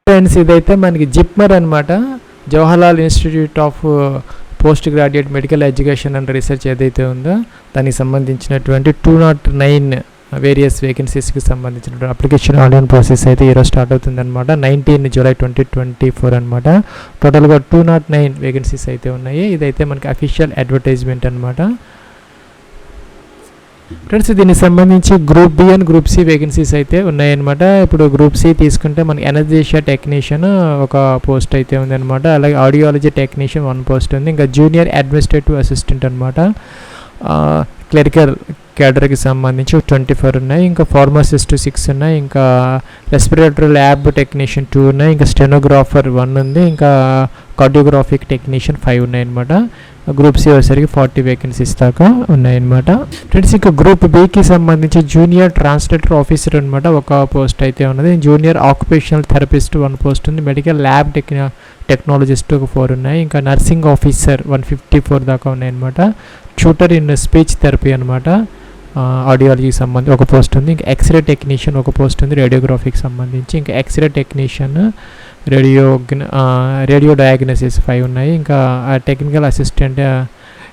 Friends ఇదైతే మనకి జిప్మర్ అనమాట, Jawaharlal institute of post graduate medical education and research ఏదైతే ఉందో దానికి సంబంధించినటువంటి 209 వేరియస్ వేకెన్సీస్కి సంబంధించిన అప్లికేషన్ ఆన్లైన్ ప్రాసెస్ అయితే ఈరోజు స్టార్ట్ అవుతుంది అనమాట. 19 జూలై 2024 అనమాట. టోటల్గా 209 వేకెన్సీస్ అయితే ఉన్నాయి. ఇదైతే మనకి అఫీషియల్ అడ్వర్టైజ్మెంట్ అనమాట. ఫ్రెండ్స్ దీనికి సంబంధించి group B and group C vacancies అయితే ఉన్నాయన్నమాట. ఇప్పుడు గ్రూప్ సి తీసుకుంటే మనకి ఎనర్జీషియా టెక్నీషియన్ ఒక పోస్ట్ అయితే ఉందన్నమాట. అలాగే ఆడియాలజీ టెక్నీషియన్ 1 పోస్ట్ ఉంది. ఇంకా జూనియర్ అడ్మినిస్ట్రేటివ్ అసిస్టెంట్ అనమాట. క్లరికల్ క్యాడర్కి సంబంధించి 24 ఉన్నాయి. ఇంకా ఫార్మసిస్ట్ 6 ఉన్నాయి. ఇంకా రెస్పిరేటరీ ల్యాబ్ టెక్నీషియన్ 2 ఉన్నాయి. ఇంకా స్టెనోగ్రాఫర్ 1 ఉంది. ఇంకా కార్డియోగ్రాఫిక్ టెక్నీషియన్ 5 ఉన్నాయన్నమాట. గ్రూప్ సి వచ్చేసరికి 40 వేకెన్సీస్ దాకా ఉన్నాయన్నమాట. ఫ్రెండ్స్ ఇంకా గ్రూప్ బికి సంబంధించి జూనియర్ ట్రాన్స్లేటర్ ఆఫీసర్ అనమాట ఒక పోస్ట్ అయితే ఉన్నది. జూనియర్ ఆక్యుపేషనల్ థెరపిస్ట్ 1 పోస్ట్ ఉంది. మెడికల్ ల్యాబ్ టెక్నాలజిస్ట్ ఒక 4 ఉన్నాయి. ఇంకా నర్సింగ్ ఆఫీసర్ 154 దాకా ఉన్నాయన్నమాట. ట్యూటర్ ఇన్ స్పీచ్ థెరపీ అనమాట, ఆడియాలజీకి సంబంధించి ఒక పోస్ట్ ఉంది. ఇంకా ఎక్స్రే టెక్నీషియన్ ఒక పోస్ట్ ఉంది రేడియోగ్రఫీకి సంబంధించి. ఇంకా ఎక్స్రే టెక్నీషియన్ రేడియో డయాగ్నోసిస్ 5 ఉన్నాయి. ఇంకా టెక్నికల్ అసిస్టెంట్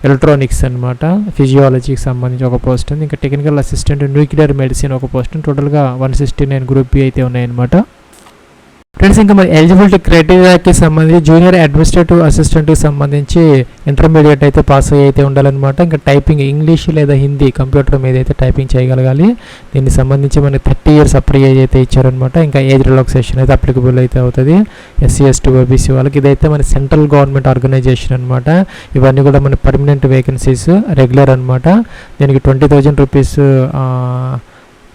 ఎలక్ట్రానిక్స్ అనమాట, ఫిజియాలజీకి సంబంధించి ఒక పోస్ట్ ఉంది. ఇంకా టెక్నికల్ అసిస్టెంట్ న్యూక్లియర్ మెడిసిన్ ఒక పోస్ట్. టోటల్గా 169 గ్రూప్ బి అయితే ఉన్నాయన్నమాట. ఫ్రెండ్స్ ఇంకా మరి ఎలిజిబిలిటీ క్రైటీరియాకి సంబంధించి జూనియర్ అడ్మినిస్ట్రేటివ్ అసిస్టెంట్కి సంబంధించి ఇంటర్మీడియట్ అయితే పాస్ అయ్యి అయితే ఉండాలన్నమాట. ఇంకా టైపింగ్ ఇంగ్లీష్ లేదా హిందీ కంప్యూటర్ మీద అయితే టైపింగ్ చేయగలగాలి. దీనికి సంబంధించి మనకి 30 ఇయర్స్ అప్లై అయితే ఇచ్చారనమాట. ఇంకా ఏజ్ రిలాక్సేషన్ అయితే అప్లికబుల్ అయితే అవుతుంది ఎస్సీ ఎస్టీ ఓబీసీ వాళ్ళకి. ఇదైతే మన సెంట్రల్ గవర్నమెంట్ ఆర్గనైజేషన్ అనమాట. ఇవన్నీ కూడా మన పర్మనెంట్ వేకెన్సీస్ రెగ్యులర్ అనమాట. దీనికి 20,000 రూపీస్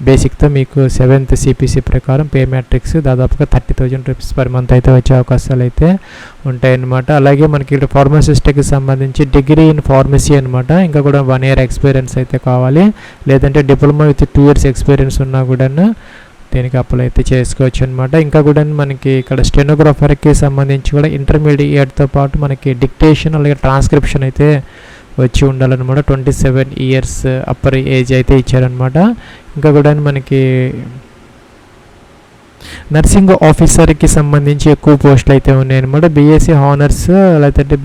బేసిక్తో మీకు 7th సిపిసి ప్రకారం పే మ్యాట్రిక్స్ దాదాపుగా 30,000 రూపీస్ పర్ మంత్ అయితే వచ్చే అవకాశాలు అయితే ఉంటాయన్నమాట. అలాగే మనకి ఇక్కడ ఫార్మసిస్ట్కి సంబంధించి డిగ్రీ ఇన్ ఫార్మసీ అనమాట. ఇంకా కూడా 1 year ఎక్స్పీరియన్స్ అయితే కావాలి. లేదంటే డిప్లొమా విత్ 2 years ఎక్స్పీరియన్స్ ఉన్నా కూడా దీనికి అప్లై అయితే చేసుకోవచ్చు అనమాట. ఇంకా కూడా మనకి ఇక్కడ స్టెనోగ్రాఫర్కి సంబంధించి కూడా ఇంటర్మీడియట్తో పాటు మనకి డిక్టేషన్ అలాగే ట్రాన్స్క్రిప్షన్ అయితే వచ్చి ఉండాలన్నమాట. 27 years అప్పర్ ఏజ్ అయితే ఇచ్చారనమాట. ఇంకా కూడా మనకి నర్సింగ్ ఆఫీసర్కి సంబంధించి ఎక్కువ పోస్టులు అయితే ఉన్నాయన్నమాట. బీఎస్సీ హానర్స్ లేదంటే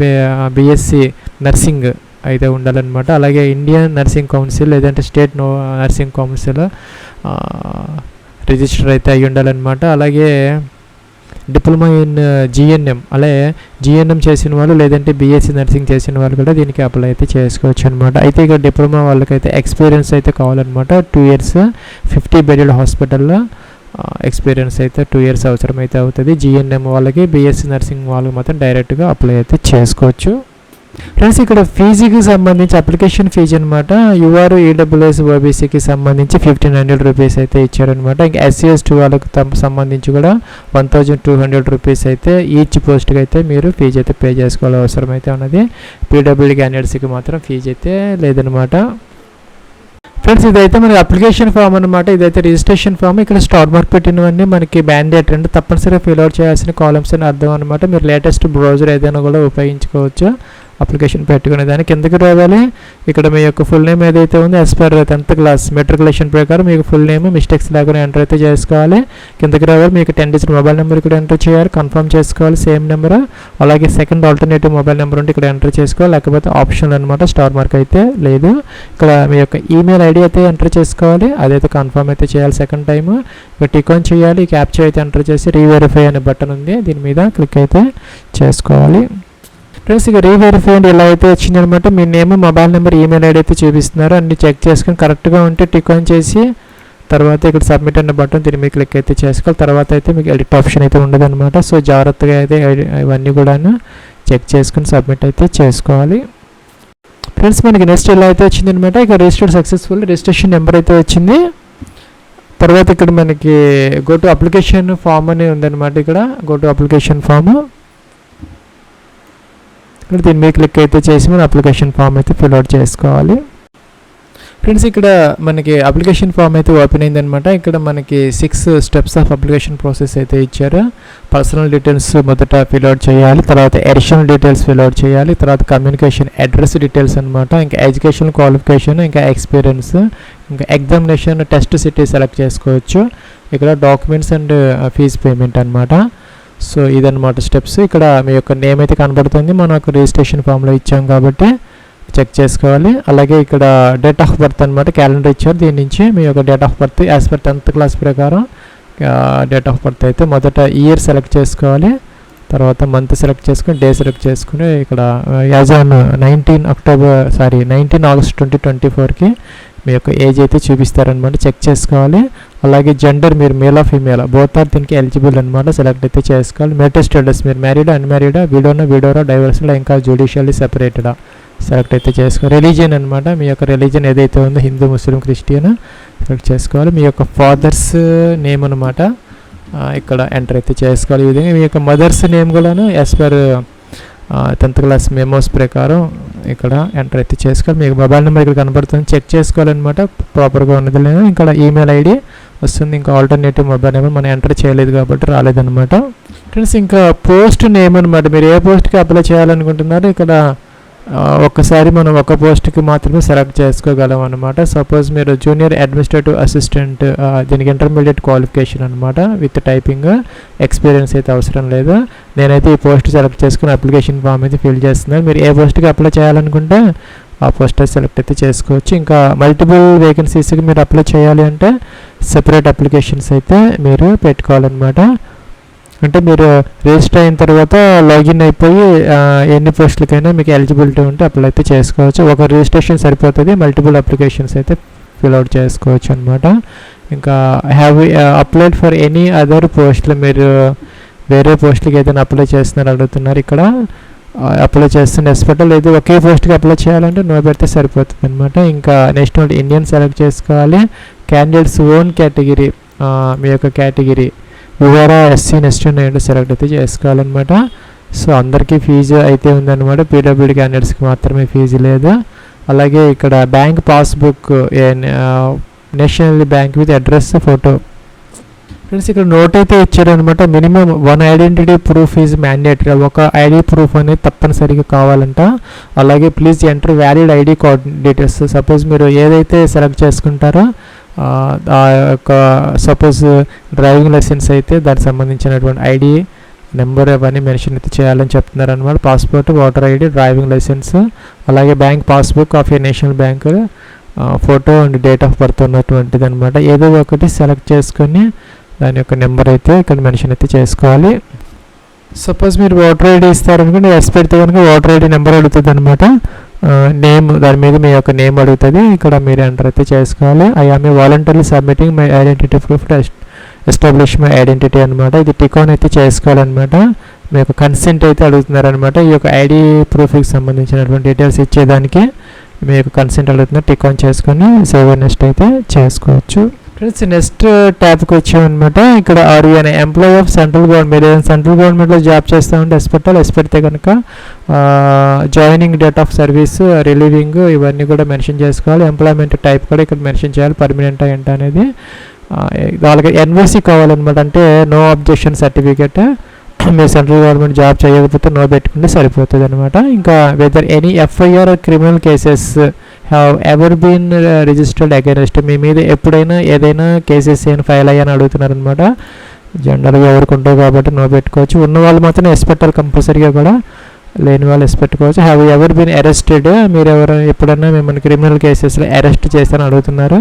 బీఎస్సీ నర్సింగ్ అయితే ఉండాలన్నమాట. అలాగే ఇండియన్ నర్సింగ్ కౌన్సిల్ లేదంటే స్టేట్ నర్సింగ్ కౌన్సిల్ రిజిస్టర్ అయితే అయ్యి ఉండాలన్నమాట. అలాగే డిప్లొమా ఇన్ జిఎన్ఎం అలాగే జిఎన్ఎం చేసిన వాళ్ళు లేదంటే బీఎస్సీ నర్సింగ్ చేసిన వాళ్ళు కూడా దీనికి అప్లై అయితే చేసుకోవచ్చు అనమాట. అయితే ఇక డిప్లొమా వాళ్ళకైతే ఎక్స్పీరియన్స్ అయితే కావాలన్నమాట. 2 years 50 బెడెడ్ హాస్పిటల్లో ఎక్స్పీరియన్స్ అయితే 2 years అవసరం అయితే అవుతుంది. జిఎన్ఎం వాళ్ళకి బీఎస్సీ నర్సింగ్ వాళ్ళకి మాత్రం డైరెక్ట్గా అప్లై అయితే చేసుకోవచ్చు. ఫ్రెండ్స్ ఇక్కడ ఫీజుకి సంబంధించి అప్లికేషన్ ఫీజు అనమాట. యూఆర్ ఈడబ్ల్యూఎస్ ఓబీసీకి సంబంధించి 1,500 రూపీస్ అయితే ఇచ్చారనమాట. ఇంకా ఎస్సీ ఎస్టీ వాళ్ళకి సంబంధించి కూడా 1,200 రూపీస్ అయితే ఈచ్ పోస్ట్కి అయితే మీరు ఫీజు అయితే పే చేసుకోవాలి అవసరం అయితే ఉన్నది. పీడబ్ల్యూడీ క్యాండిడేట్స్కి మాత్రం ఫీజు అయితే లేదనమాట. ఫ్రెండ్స్ ఇదైతే మనకి అప్లికేషన్ ఫామ్ అనమాట. ఇదైతే రిజిస్ట్రేషన్ ఫామ్. ఇక్కడ స్టార్ మార్క్ పెట్టినవన్నీ మనకి మ్యాండేట్ అంటే తప్పనిసరిగా ఫిల్ అవుట్ చేయాల్సిన కాలమ్స్ అని అర్థం అనమాట. మీరు లేటెస్ట్ బ్రౌజర్ ఏదైనా కూడా ఉపయోగించుకోవచ్చు అప్లికేషన్ పెట్టుకునే దానికి. కిందకి రావాలి. ఇక్కడ మీ యొక్క ఫుల్ నేమ్ ఏదైతే ఉందో as per 10th class matriculation ప్రకారం మీకు ఫుల్ నేమ్ మిస్టేక్స్ లేకుండా ఎంటర్ అయితే చేసుకోవాలి. కిందకి రావాలి. మీకు 10 digit మొబైల్ నెంబర్ ఇక్కడ ఎంటర్ చేయాలి, కన్ఫర్మ్ చేసుకోవాలి సేమ్ నెంబర్. అలాగే సెకండ్ ఆల్టర్నేటివ్ మొబైల్ నెంబర్ ఉంటే ఇక్కడ ఎంటర్ చేసుకోవాలి. లేకపోతే ఆప్షన్ అనమాట, స్టార్ మార్క్ అయితే లేదు. ఇక్కడ మీ యొక్క ఈమెయిల్ ఐడి అయితే ఎంటర్ చేసుకోవాలి, అదైతే కన్ఫర్మ్ అయితే చేయాలి సెకండ్ టైం. ఇక్కడ టిక్ ఆన్ చేయాలి. క్యాప్చర్ అయితే ఎంటర్ చేసి రీవెరిఫై అనే బటన్ ఉంది, దీని మీద క్లిక్ అయితే చేసుకోవాలి. ఫ్రెండ్స్ ఇక రీవెరిఫై అండ్ ఇలా అయితే వచ్చింది అనమాట. మీ name mobile number email ID అయితే చూపిస్తున్నారు, అన్ని చెక్ చేసుకుని కరెక్ట్గా ఉంటే టిక్ ఆన్ చేసి తర్వాత ఇక్కడ సబ్మిట్ అనే బటన్ దీని మీద క్లిక్ అయితే చేసుకోవాలి. తర్వాత అయితే మీకు ఎడిట్ ఆప్షన్ అయితే ఉండదు అనమాట. సో జాగ్రత్తగా అయితే ఇవన్నీ కూడా చెక్ చేసుకుని సబ్మిట్ అయితే చేసుకోవాలి. ఫ్రెండ్స్ మనకి నెక్స్ట్ ఇలా అయితే వచ్చింది అనమాట. ఇక రిజిస్టర్డ్ సక్సెస్ఫుల్ రిజిస్ట్రేషన్ నెంబర్ అయితే వచ్చింది. తర్వాత ఇక్కడ మనకి గో టు అప్లికేషన్ ఫామ్ అని ఉందన్నమాట. ఇక్కడ గో టు అప్లికేషన్ ఫామ్ ఇక్కడ దీని మీద క్లిక్ అయితే చేసి మనం అప్లికేషన్ ఫామ్ అయితే ఫిల్ అవుట్ చేసుకోవాలి. ఫ్రెండ్స్ ఇక్కడ మనకి అప్లికేషన్ ఫామ్ అయితే ఓపెన్ అయిందనమాట. ఇక్కడ మనకి 6 steps ఆఫ్ అప్లికేషన్ ప్రాసెస్ అయితే ఇచ్చారు. పర్సనల్ డీటెయిల్స్ మొదట ఫిల్ అవుట్ చేయాలి, తర్వాత ఎడిషనల్ డీటెయిల్స్ ఫిల్ అవుట్ చేయాలి, తర్వాత కమ్యూనికేషన్ అడ్రస్ డీటెయిల్స్ అనమాట, ఇంకా ఎడ్యుకేషన్ క్వాలిఫికేషన్, ఇంకా ఎక్స్పీరియన్స్, ఇంకా ఎగ్జామినేషన్ టెస్ట్ సిటీ సెలెక్ట్ చేసుకోవచ్చు. ఇక్కడ డాక్యుమెంట్స్ అండ్ ఫీజ్ పేమెంట్ అనమాట. సో ఇదన్నమాట స్టెప్స్. ఇక్కడ మీ యొక్క నేమ్ అయితే కనబడుతుంది, మనకు రిజిస్ట్రేషన్ ఫామ్లో ఇచ్చాం కాబట్టి చెక్ చేసుకోవాలి. అలాగే ఇక్కడ డేట్ ఆఫ్ బర్త్ అనమాట, క్యాలెండర్ ఇచ్చారు, దీని నుంచి మీ యొక్క date of birth as per 10th class ప్రకారం డేట్ ఆఫ్ బర్త్ అయితే మొదట ఇయర్ సెలెక్ట్ చేసుకోవాలి, తర్వాత మంత్ సెలెక్ట్ చేసుకుని డే సెలెక్ట్ చేసుకుని ఇక్కడ యాజ్ ఆన్ 19 ఆగస్ట్ 2024కి మీ యొక్క ఏజ్ అయితే చూపిస్తారనమాట, చెక్ చేసుకోవాలి. అలాగే జెండర్ మీరు మేల్ ఆ ఫీమేల్ బోత్ ఆర్ దీనికి ఎలిజిబుల్ అనమాట, సెలెక్ట్ అయితే చేసుకోవాలి. మ్యారిటల్ స్టేటస్ మీరు మ్యారీడా అన్మ్యారీడా, విడోరా డైవర్స్డా, ఇంకా జ్యుడిషియల్లీ సెపరేటెడా సెలెక్ట్ అయితే చేసుకోవాలి. రిలీజియన్ అనమాట, మీ యొక్క రిలీజియన్ ఏదైతే ఉందో హిందూ, ముస్లిం, క్రిస్టియన్ సెలెక్ట్ చేసుకోవాలి. మీ యొక్క ఫాదర్స్ నేమ్ అనమాట ఇక్కడ ఎంటర్ అయితే చేసుకోవాలి. ఈ విధంగా మీ యొక్క మదర్స్ నేమ్ కూడాను as per 10th class memos ప్రకారం ఇక్కడ ఎంటర్ అయితే చేసుకోవాలి. మీకు మొబైల్ నెంబర్ ఇక్కడ కనబడుతుంది, చెక్ చేసుకోవాలన్నమాట ప్రాపర్గా ఉన్నది లేదా. ఇక్కడ ఈమెయిల్ ఐడి వస్తుంది, ఇంకా ఆల్టర్నేటివ్ మొబైల్ నెంబర్ మనం ఎంటర్ చేయలేదు కాబట్టి రాలేదన్నమాట. ఫ్రెండ్స్ ఇంకా పోస్ట్ నేమ్ అనమాట, మీరు ఏ పోస్ట్కి అప్లై చేయాలనుకుంటున్నారో ఇక్కడ ఒక్కసారి మనం ఒక పోస్ట్కి మాత్రమే సెలెక్ట్ చేసుకోగలం అనమాట. సపోజ్ మీరు జూనియర్ అడ్మినిస్ట్రేటివ్ అసిస్టెంట్, దీనికి ఇంటర్మీడియట్ క్వాలిఫికేషన్ అనమాట, విత్ టైపింగ్ ఎక్స్పీరియన్స్ అయితే అవసరం లేదు. నేనైతే ఈ పోస్ట్ సెలెక్ట్ చేసుకుని అప్లికేషన్ ఫామ్ అయితే ఫిల్ చేస్తున్నాను. మీరు ఏ పోస్ట్కి అప్లై చేయాలనుకుంటే ఆ పోస్ట్ సెలెక్ట్ అయితే చేసుకోవచ్చు. ఇంకా మల్టిపుల్ వేకెన్సీస్కి మీరు అప్లై చేయాలి అంటే సెపరేట్ అప్లికేషన్స్ అయితే మీరు పెట్టుకోవాలన్నమాట. అంటే మీరు రిజిస్టర్ అయిన తర్వాత లాగిన్ అయిపోయి ఎన్ని పోస్టులకైనా మీకు ఎలిజిబిలిటీ ఉంటే అప్లై అయితే చేసుకోవచ్చు. ఒక రిజిస్ట్రేషన్ సరిపోతుంది, మల్టిపుల్ అప్లికేషన్స్ అయితే ఫిల్అవుట్ చేసుకోవచ్చు అనమాట. ఇంకా have applied for any other పోస్టులు, మీరు వేరే పోస్టులకి ఏదైనా అప్లై చేస్తున్నారు అడుగుతున్నారు. ఇక్కడ అప్లై చేస్తున్న ఎస్పెటల్ లేదు, ఒకే పోస్ట్కి అప్లై చేయాలంటే నో పెడితే సరిపోతుంది అనమాట. ఇంకా నేషనల్ ఇండియన్ సెలెక్ట్ చేసుకోవాలి. క్యాండిడేట్స్ ఓన్ కేటగిరీ, మీ యొక్క కేటగిరీ వివరా ఎస్సీ నెక్స్ట్ సెలెక్ట్ అయితే చేసుకోవాలన్నమాట. సో అందరికీ ఫీజు అయితే ఉందన్నమాట, పీడబ్ల్యూడీ క్యాండిడేట్స్కి మాత్రమే ఫీజు లేదు. అలాగే ఇక్కడ bank passbook, national bank with address, photo. Friends ఇక్కడ నోట్ అయితే ఇచ్చారనమాట, minimum 1 identity proof is mandatory, ఒక ఐడి ప్రూఫ్ అనేది తప్పనిసరిగా కావాలంట. అలాగే please enter valid ID card details. Suppose మీరు ఏదైతే సెలెక్ట్ చేసుకుంటారో ఆ యొక్క సపోజ్ డ్రైవింగ్ లైసెన్స్ అయితే దానికి సంబంధించినటువంటి ఐడి నెంబర్ అవన్నీ మెన్షన్ అయితే చేయాలని చెప్తున్నారు అనమాట. Passport, voter ID, driving licence, అలాగే bank passbook of a national bank, photo and date of birth ఉన్నటువంటిది అనమాట. ఏదో ఒకటి సెలెక్ట్ చేసుకొని దాని యొక్క నెంబర్ అయితే ఇక్కడ మెన్షన్ అయితే చేసుకోవాలి. సపోజ్ మీరు ఓటర్ ఐడి ఇస్తారనుకోండి, ఎస్ పెడితే కనుక ఓటర్ ఐడి నెంబర్ అడుగుతుంది అనమాట. నేమ్, దాని మీద మీ యొక్క నేమ్ అడుగుతుంది, ఇక్కడ మీరు ఎంటర్ అయితే చేసుకోవాలి. I am a voluntary submitting my identity proof to establish my identity అనమాట. ఇది టిక్ ఆన్ అయితే చేసుకోవాలన్నమాట. మీ యొక్క కన్సెంట్ అయితే అడుగుతున్నారనమాట. ఈ యొక్క ఐడి ప్రూఫ్కి సంబంధించినటువంటి డీటెయిల్స్ ఇచ్చేదానికి మీ యొక్క కన్సెంట్ అడుగుతున్నారు, టిక్ ఆన్ చేసుకొని సేవ్ నెక్స్ట్ అయితే చేసుకోవచ్చు. ఫ్రెండ్స్ నెక్స్ట్ ట్యాబ్కి వచ్చామన్నమాట. ఇక్కడ are you an employee of central government, ఏదైనా సెంట్రల్ గవర్నమెంట్లో జాబ్ చేస్తూ ఉంటే ఎస్ పెడితే కనుక joining date of service, relieving ఇవన్నీ కూడా మెన్షన్ చేసుకోవాలి. ఎంప్లాయ్మెంట్ టైప్ కూడా ఇక్కడ మెన్షన్ చేయాలి, పర్మనెంట్ ఏంట అనేది. వాళ్ళకి ఎన్ఓసి కావాలన్నమాట, అంటే నో అబ్జెక్షన్ సర్టిఫికేట్. మీరు సెంట్రల్ గవర్నమెంట్ జాబ్ చేయకపోతే నో పెట్టుకుంటే సరిపోతుంది అనమాట. ఇంకా whether any FIR criminal cases have ever been registered against, మీ మీద ఎప్పుడైనా ఏదైనా కేసెస్ ఏమైనా ఫైల్ అయ్యాని అడుగుతున్నారు అనమాట. జనరల్గా ఎవరికి ఉంటావు కాబట్టి నో పెట్టుకోవచ్చు. ఉన్న వాళ్ళు మాత్రం ఎస్ పెట్టాలి కంపల్సరీగా కూడా, లేని వాళ్ళు ఎస్ పెట్టుకోవచ్చు. హ్యావ్ ఎవర్ బీన్ అరెస్టెడ్, మీరు ఎప్పుడైనా మిమ్మల్ని క్రిమినల్ కేసెస్లో అరెస్ట్ చేస్తారని అడుగుతున్నారు.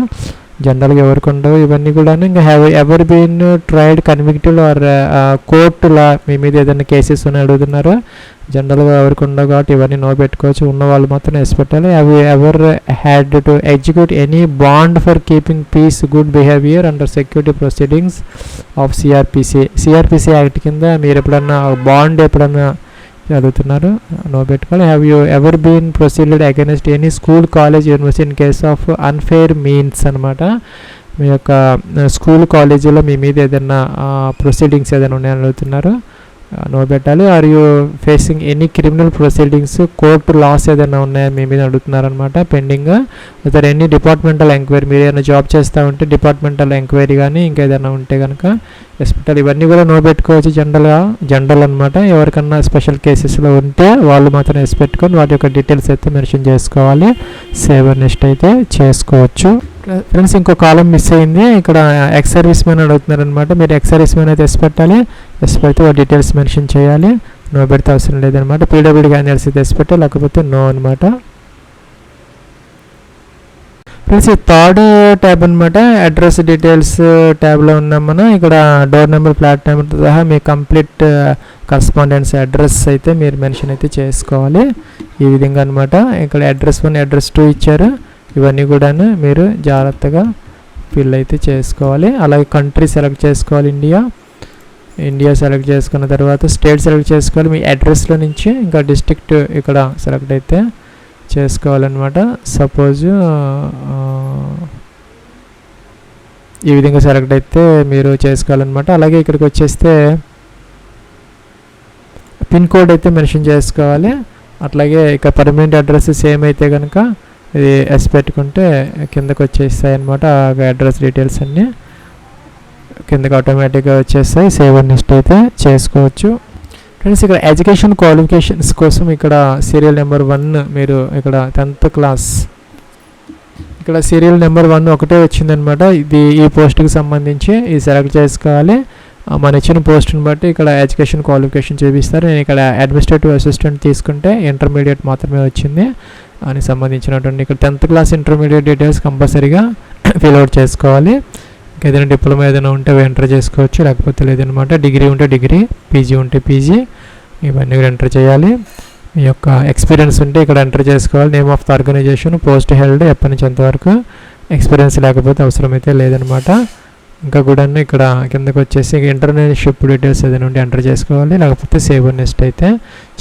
జనరల్గా ఎవరికి ఉండవు ఇవన్నీ కూడా. ఇంకా have ever been tried convicted or కోర్టులా, మీ మీద ఏదైనా కేసెస్ అని అడుగుతున్నారు. జనరల్గా ఎవరికి ఉండవు కాబట్టి ఇవన్నీ నో పెట్టుకోవచ్చు. ఉన్న వాళ్ళు మాత్రం ఎస్ పెట్టాలి. Have ever had to execute any bond for keeping peace, good behaviour under security proceedings of CrPC act కింద మీరు ఎప్పుడన్నా బాండ్ ఎప్పుడన్నా అడుగుతున్నారు, నో పెట్టుకోవాలి. Have you ever been proceeded against any school, college, university in case of unfair means అనమాట. మీ యొక్క school, కాలేజీలో మీ మీద ఏదైనా ప్రొసీడింగ్స్ ఏదైనా ఉన్నాయని అడుగుతున్నారు, నో పెట్టాలి. Are you facing any criminal proceedings, court లాస్ ఏదైనా ఉన్నాయా మీ మీద అడుగుతున్నారనమాట పెండింగ్. అదే ఎనీ డిపార్ట్మెంటల్ ఎంక్వైరీ, మీరు ఏదైనా జాబ్ చేస్తూ ఉంటే డిపార్ట్మెంటల్ ఎంక్వైరీ కానీ ఇంకా ఏదైనా ఉంటే కనుక ఎస్ పెట్టాలి. ఇవన్నీ కూడా నో పెట్టుకోవచ్చు. జనరల్ అనమాట. ఎవరికన్నా స్పెషల్ కేసెస్లో ఉంటే వాళ్ళు మాత్రం ఎస్ పెట్టుకొని వాటి యొక్క డీటెయిల్స్ అయితే మెన్షన్ చేసుకోవాలి. సేవ్ నెక్స్ట్ అయితే చేసుకోవచ్చు. ఫ్రెండ్స్ ఇంకో కాలం మిస్ అయింది. ఇక్కడ ఎక్స్ సర్వీస్ మ్యాన్ అడుగుతున్నారు అనమాట. మీరు ఎక్స్ సర్వీస్ మ్యాన్ అయితే ఎస్ పెట్టాలి. ఎస్ పెడితే డీటెయిల్స్ మెన్షన్ చేయాలి. నో పెడితే అవసరం లేదనమాట. పీడబ్ల్యూడీ క్యాండిడేట్స్ అయితే ఎస్ పెట్టాలి, లేకపోతే నో అనమాట. ఫ్రెండ్స్ ఈ థర్డ్ ట్యాబ్ అనమాట. అడ్రస్ డీటెయిల్స్ ట్యాబ్లో ఉన్నాం మనం. ఇక్కడ డోర్ నెంబర్, ఫ్లాట్ నెంబర్తో సహా మీ కంప్లీట్ కరస్పాండెన్స్ అడ్రస్ అయితే మీరు మెన్షన్ అయితే చేసుకోవాలి. ఈ విధంగా అనమాట. ఇక్కడ అడ్రస్ 1, అడ్రస్ 2 ఇచ్చారు. ఇవన్నీ కూడాను మీరు జాగ్రత్తగా ఫిల్ అయితే చేసుకోవాలి. అలాగే కంట్రీ సెలెక్ట్ చేసుకోవాలి. ఇండియా సెలెక్ట్ చేసుకున్న తర్వాత స్టేట్ సెలెక్ట్ చేసుకోవాలి. మీ అడ్రస్లో నుంచి ఇంకా డిస్ట్రిక్ట్ ఇక్కడ సెలెక్ట్ అయితే చేసుకోవాలన్నమాట. సపోజ్ ఈ విధంగా సెలెక్ట్ అయితే మీరు చేసుకోవాలన్నమాట. అలాగే ఇక్కడికి వచ్చేస్తే పిన్ కోడ్ అయితే మెన్షన్ చేసుకోవాలి. అట్లాగే ఇక పర్మనెంట్ అడ్రస్ సేమ్ అయితే కనుక ఇది ఎస్ పెట్టుకుంటే కిందకు వచ్చేస్తాయి అన్నమాట. అడ్రస్ డీటెయిల్స్ అన్నీ కిందకి ఆటోమేటిక్గా వచ్చేస్తాయి. సేవ్ అండ్ నెక్స్ట్ అయితే చేసుకోవచ్చు. ఫ్రెండ్స్ ఇక్కడ ఎడ్యుకేషన్ క్వాలిఫికేషన్స్ కోసం ఇక్కడ సీరియల్ నెంబర్ 1 మీరు ఇక్కడ 10th క్లాస్ ఇక్కడ సీరియల్ నెంబర్ 1 ఒకటే వచ్చిందనమాట. ఇది ఈ పోస్ట్కి సంబంధించి ఇది సెలెక్ట్ చేసుకోవాలి. మన ఇచ్చిన పోస్ట్ని బట్టి ఇక్కడ ఎడ్యుకేషన్ క్వాలిఫికేషన్ చూపిస్తారు. నేను ఇక్కడ అడ్మినిస్ట్రేటివ్ అసిస్టెంట్ తీసుకుంటే ఇంటర్మీడియట్ మాత్రమే వచ్చింది అని సంబంధించినటువంటి ఇక్కడ 10th క్లాస్ ఇంటర్మీడియట్ డీటెయిల్స్ కంపల్సరీగా ఫిల్అవుట్ చేసుకోవాలి. ఏదైనా డిప్లొమా ఏదైనా ఉంటే ఎంటర్ చేసుకోవచ్చు, లేకపోతే లేదనమాట. డిగ్రీ ఉంటే డిగ్రీ, పీజీ ఉంటే పీజీ, ఇవన్నీ ఎంటర్ చేయాలి. మీ యొక్క ఎక్స్పీరియన్స్ ఉంటే ఇక్కడ ఎంటర్ చేసుకోవాలి. Name of the organisation, post held, ఎప్పటి నుంచి ఎంతవరకు, ఎక్స్పీరియన్స్ లేకపోతే అవసరమైతే లేదనమాట. ఇంకా కూడా ఇక్కడ కిందకు వచ్చేసి ఇంటర్న్షిప్ డీటెయిల్స్ ఏదైనా ఉంటే ఎంటర్ చేసుకోవాలి, లేకపోతే సేవ్ అండ్ నెక్స్ట్ అయితే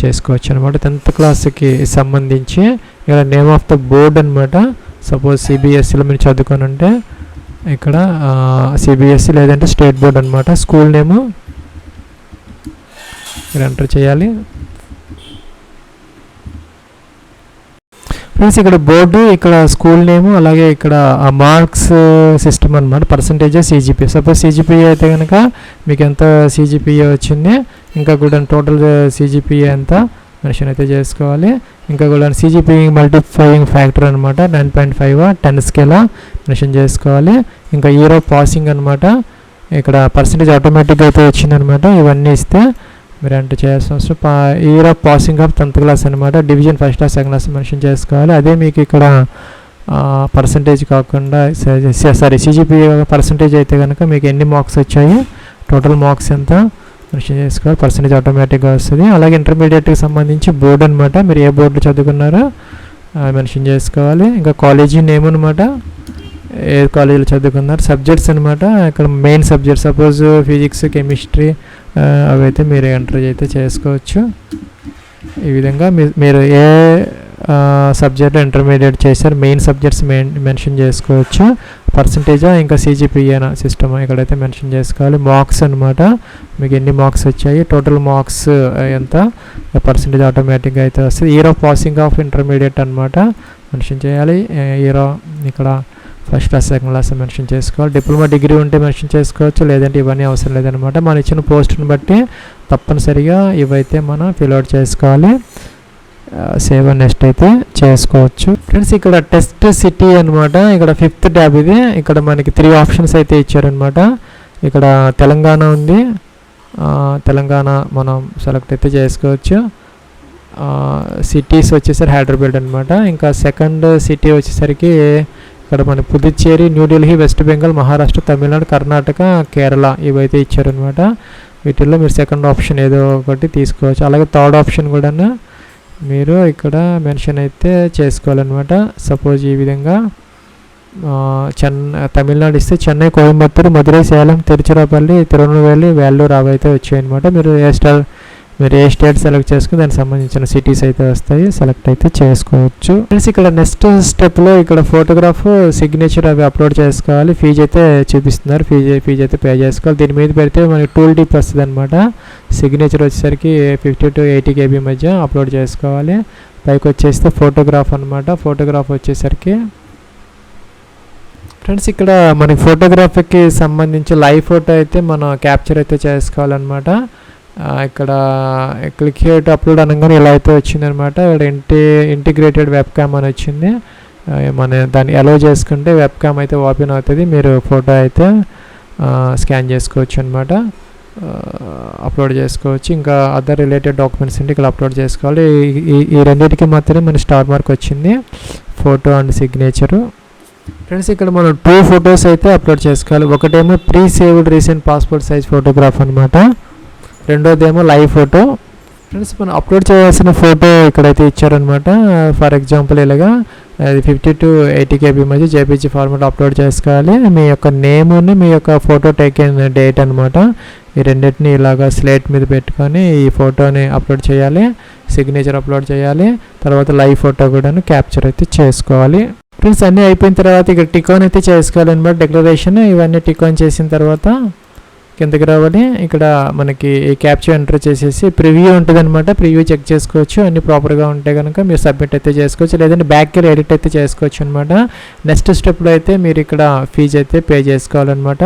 చేసుకోవచ్చు అనమాట. 10th క్లాస్కి సంబంధించి ఇక్కడ నేమ్ ఆఫ్ ద బోర్డ్ అనమాట. సపోజ్ సిబిఎస్ఈలో మీరు చదువుకొని ఉంటే ఇక్కడ సిబిఎస్ఈ లేదంటే స్టేట్ బోర్డ్ అనమాట. స్కూల్ నేము ఇక్కడ ఎంటర్ చేయాలి. ఫ్రెండ్స్ ఇక్కడ బోర్డు, ఇక్కడ స్కూల్ నేము, అలాగే ఇక్కడ మార్క్స్ సిస్టమ్ అనమాట. Percentage, CGPA. సపోజ్ సిజిపిఏ అయితే కనుక మీకు ఎంత సిజిపిఏ వచ్చింది, ఇంకా కూడా టోటల్ సిజిపిఏ ఎంత మెన్షన్ అయితే చేసుకోవాలి. ఇంకా కూడా సిజిపిఏ మల్టిప్లయింగ్ ఫ్యాక్టర్ అనమాట. 9.5 10 స్కేలా మెన్షన్ చేసుకోవాలి. ఇంకా ఇయర్ ఆఫ్ పాసింగ్ అనమాట. ఇక్కడ పర్సంటేజ్ ఆటోమేటిక్గా అయితే వచ్చిందనమాట. ఇవన్నీ ఇస్తే మీరు ఎంటర్ చేయాల్సిన అవసరం. Year of passing of 10th class అనమాట. Division 1st class 2nd class mention చేసుకోవాలి. అదే మీకు ఇక్కడ పర్సంటేజ్ కాకుండా సిజిపిఏ పర్సంటేజ్ అయితే కనుక మీకు ఎన్ని మార్క్స్ వచ్చాయి, టోటల్ మార్క్స్ ఎంత మెన్షన్ చేసుకోవాలి. పర్సంటేజ్ ఆటోమేటిక్గా వస్తుంది. అలాగే ఇంటర్మీడియట్కి సంబంధించి బోర్డు అనమాట. మీరు ఏ బోర్డు చదువుకున్నారో మెన్షన్ చేసుకోవాలి. ఇంకా కాలేజీ నేమ్ అనమాట, ఏ కాలేజీలో చదువుకున్నారు. సబ్జెక్ట్స్ అనమాట. ఇక్కడ main subject suppose physics, chemistry అవైతే మీరు ఎంటర్ అయితే చేసుకోవచ్చు. ఈ విధంగా మీరు ఏ సబ్జెక్ట్ ఇంటర్మీడియట్ చేశారు, మెయిన్ సబ్జెక్ట్స్ మెన్షన్ చేసుకోవచ్చు. పర్సంటేజ్ ఇంకా సిజిపిఏ సిస్టమ్ ఇక్కడైతే మెన్షన్ చేసుకోవాలి. మార్క్స్ అనమాట, మీకు ఎన్ని మార్క్స్ వచ్చాయి, టోటల్ మార్క్స్ ఎంత, పర్సంటేజ్ ఆటోమేటిక్గా అయితే వస్తుంది. Year of passing of intermediate అనమాట మెన్షన్ చేయాలి. ఇయర్ ఇక్కడ 1st class 2nd class mention చేసుకోవాలి. డిప్లొమా డిగ్రీ ఉంటే మెన్షన్ చేసుకోవచ్చు, లేదంటే ఇవన్నీ అవసరం లేదనమాట. మన ఇచ్చిన పోస్ట్ని బట్టి తప్పనిసరిగా ఇవైతే మనం ఫిల్అవుట్ చేసుకోవాలి. సేవ్ అండ్ నెక్స్ట్ అయితే చేసుకోవచ్చు. ఫ్రెండ్స్ ఇక్కడ టెస్ట్ సిటీ అనమాట. ఇక్కడ 5th ట్యాబ్ ఇది. ఇక్కడ మనకి 3 ఆప్షన్స్ అయితే ఇచ్చారనమాట. ఇక్కడ తెలంగాణ ఉంది. తెలంగాణ మనం సెలెక్ట్ అయితే చేసుకోవచ్చు. సిటీస్ వచ్చేసరికి హైదరాబాద్ అనమాట. ఇంకా సెకండ్ సిటీ వచ్చేసరికి ఇక్కడ మన పుదుచ్చేరి, న్యూఢిల్లీ, వెస్ట్ బెంగాల్, మహారాష్ట్ర, తమిళనాడు, కర్ణాటక, కేరళ ఇవైతే ఇచ్చారనమాట. వీటిల్లో మీరు సెకండ్ ఆప్షన్ ఏదో ఒకటి తీసుకోవచ్చు. అలాగే థర్డ్ ఆప్షన్ కూడా మీరు ఇక్కడ మెన్షన్ అయితే చేసుకోవాలన్నమాట. సపోజ్ ఈ విధంగా తమిళనాడు ఇస్తే చెన్నై, కోయంబత్తూరు, మధురై, సేలం, తిరుచిరాపల్లి, తిరునెల్వేలి, వేల్లూరు అవి అయితే వచ్చాయన్నమాట. మీరు ఏ స్టేట్ సెలెక్ట్ చేసుకుని దానికి సంబంధించిన సిటీస్ అయితే వస్తాయి, సెలెక్ట్ అయితే చేసుకోవచ్చు. ఫ్రెండ్స్ ఇక్కడ నెక్స్ట్ స్టెప్లో ఇక్కడ ఫోటోగ్రాఫ్, సిగ్నేచర్ అవి అప్లోడ్ చేసుకోవాలి. ఫీజు అయితే చూపిస్తున్నారు, ఫీజు అయితే పే చేసుకోవాలి. దీని మీద పెడితే మనకి టూల్ టిప్ వస్తుంది అనమాట. సిగ్నేచర్ వచ్చేసరికి 50 to 80 KB మధ్య అప్లోడ్ చేసుకోవాలి. పైకి వచ్చేస్తే ఫోటోగ్రాఫ్ అనమాట. ఫోటోగ్రాఫ్ వచ్చేసరికి ఫ్రెండ్స్ ఇక్కడ మనకి ఫోటోగ్రఫీకి సంబంధించి లైవ్ ఫోటో అయితే మనం క్యాప్చర్ అయితే చేసుకోవాలన్నమాట. ఇక్కడ క్లిక్ హియర్ టు అప్లోడ్ అనగానే ఇలా అయితే వచ్చిందనమాట. ఇక్కడ ఇంటిగ్రేటెడ్ వెబ్ క్యామ్ అని వచ్చింది. మన దాన్ని అలో చేసుకుంటే వెబ్ క్యామ్ అయితే ఓపెన్ అవుతుంది. మీరు ఫోటో అయితే స్కాన్ చేసుకోవచ్చు అనమాట, అప్లోడ్ చేసుకోవచ్చు. ఇంకా అదర్ రిలేటెడ్ డాక్యుమెంట్స్ ఉంటే ఇక్కడ అప్లోడ్ చేసుకోవాలి. ఈ రెండింటికి మాత్రమే మన స్టార్ మార్క్ వచ్చింది, ఫోటో అండ్ సిగ్నేచరు. ఫ్రెండ్స్ ఇక్కడ మనం 2 ఫొటోస్ అయితే అప్లోడ్ చేసుకోవాలి. ఒకటేమో pre saved recent passport size photograph అనమాట, రెండోదేమో లైవ్ ఫోటో. ఫ్రెండ్స్ మనం అప్లోడ్ చేయాల్సిన ఫోటో ఇక్కడైతే ఇచ్చారనమాట. ఫర్ ఎగ్జాంపుల్ ఇలాగా 50 to 80 KB మధ్య జేపీజీ ఫార్మాట్ అప్లోడ్ చేసుకోవాలి. మీ యొక్క నేముని మీ యొక్క ఫోటో టేకెన్ డేట్ అనమాట, ఈ రెండింటిని ఇలాగా స్లేట్ మీద పెట్టుకొని ఈ ఫోటోని అప్లోడ్ చేయాలి, సిగ్నేచర్ అప్లోడ్ చేయాలి, తర్వాత లైవ్ ఫోటో కూడా క్యాప్చర్ అయితే చేసుకోవాలి. ఫ్రెండ్స్ అన్నీ అయిపోయిన తర్వాత ఇక్కడ టికాన్ అయితే చేసుకోవాలి అనమాట, డిక్లరేషన్ ఇవన్నీ టికాన్ చేసిన తర్వాత కిందకి రావాలి. ఇక్కడ మనకి ఈ క్యాప్చర్ ఎంటర్ చేసేసి ప్రివ్యూ ఉంటుంది అనమాట, ప్రివ్యూ చెక్ చేసుకోవచ్చు. అన్ని ప్రాపర్గా ఉంటే కనుక మీరు సబ్మిట్ అయితే చేసుకోవచ్చు, లేదంటే బ్యాక్కి ఎడిట్ అయితే చేసుకోవచ్చు అనమాట. నెక్స్ట్ స్టెప్లో అయితే మీరు ఇక్కడ ఫీజు అయితే పే చేసుకోవాలన్నమాట.